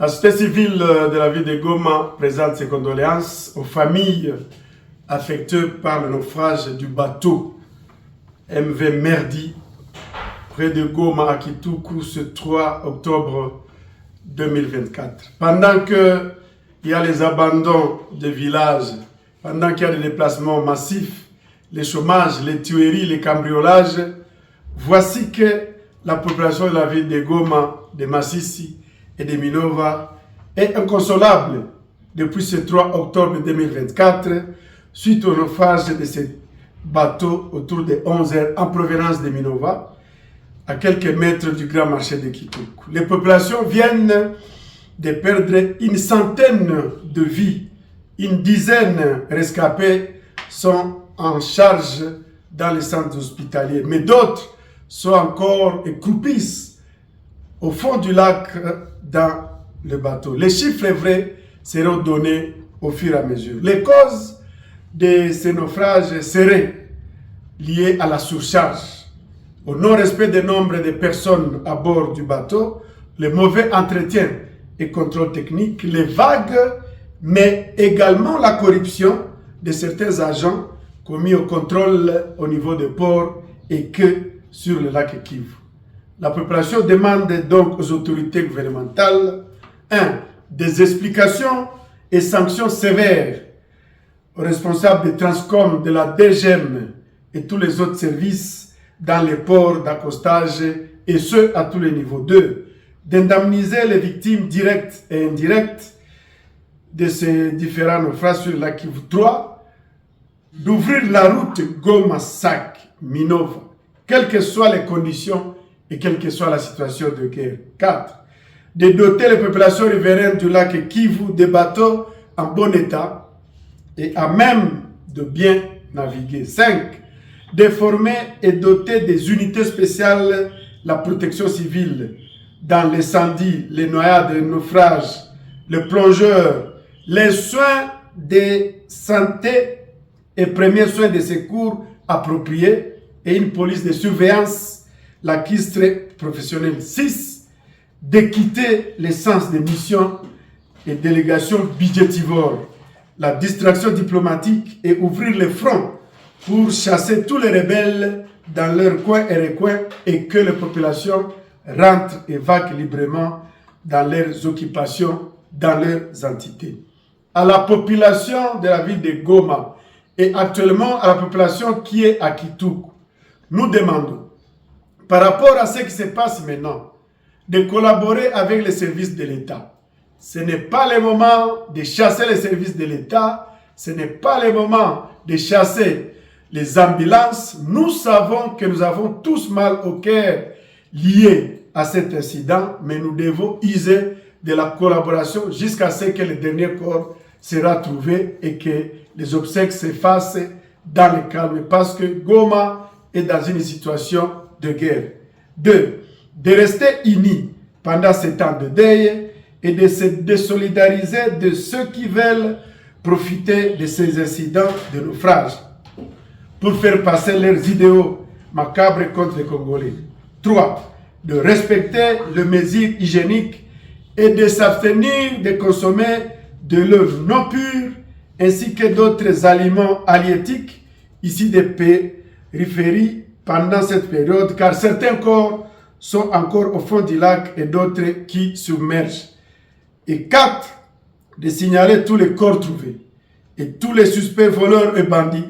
La société civile de la ville de Goma présente ses condoléances aux familles affectées par le naufrage du bateau MV Merdi près de Goma à Kitoukou ce 3 octobre 2024. Pendant qu'il y a les abandons de villages, pendant qu'il y a des déplacements massifs, les chômages, les tueries, les cambriolages, voici que la population de la ville de Goma, de Massissi et de Minova est inconsolable depuis ce 3 octobre 2024 suite au naufrage de ces bateaux autour de 11 h en provenance de Minova à quelques mètres du grand marché de Kitoukou. Les populations viennent de perdre une centaine de vies, une dizaine rescapés sont en charge dans les centres hospitaliers, mais d'autres sont encore et croupissent au fond du lac dans le bateau. Les chiffres vrais seront donnés au fur et à mesure. Les causes de ces naufrages seraient liées à la surcharge, au non-respect du nombre de personnes à bord du bateau, le mauvais entretien et contrôle technique, les vagues, mais également la corruption de certains agents commis au contrôle au niveau des ports et que sur le lac Kivu. La population demande donc aux autorités gouvernementales 1. Des explications et sanctions sévères aux responsables des Transcom, de la DGM et tous les autres services dans les ports d'accostage et ce à tous les niveaux. 2. D'indemniser les victimes directes et indirectes de ces différents naufrages sur le lac Kivu. 3. D'ouvrir la route Goma-Sac-Minova, quelles que soient les conditions et quelle que soit la situation de guerre. 4. De doter les populations riveraines du lac Kivu de bateaux en bon état et à même de bien naviguer. 5. De former et doter des unités spéciales la protection civile dans l'incendie, les noyades, les naufrages, les plongeurs, les soins de santé et premiers soins de secours appropriés et une police de surveillance lacustre professionnelle. 6. De quitter les sens de mission et délégation budgétivore, la distraction diplomatique et ouvrir les fronts pour chasser tous les rebelles dans leurs coins et recoins et que les populations rentrent et vaquent librement dans leurs occupations, dans leurs entités. À la population de la ville de Goma et actuellement à la population qui est à Kitoukou, nous demandons, par rapport à ce qui se passe maintenant, de collaborer avec les services de l'État. Ce n'est pas le moment de chasser les services de l'État, ce n'est pas le moment de chasser les ambulances. Nous savons que nous avons tous mal au cœur lié à cet incident, mais nous devons user de la collaboration jusqu'à ce que le dernier corps sera trouvé et que les obsèques se fassent dans le calme, parce que Goma est dans une situation de guerre. 2. De rester unis pendant ces temps de deuil et de se désolidariser de ceux qui veulent profiter de ces incidents de naufrage pour faire passer leurs idéaux macabres contre les Congolais. 3. De respecter les mesures hygiéniques et de s'abstenir de consommer de l'eau non pure ainsi que d'autres aliments halieutiques issus des périphéries pendant cette période, car certains corps sont encore au fond du lac et d'autres qui submergent. Et 4. De signaler tous les corps trouvés et tous les suspects voleurs et bandits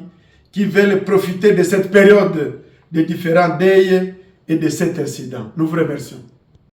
qui veulent profiter de cette période de différents deuils et de cet incident. Nous vous remercions.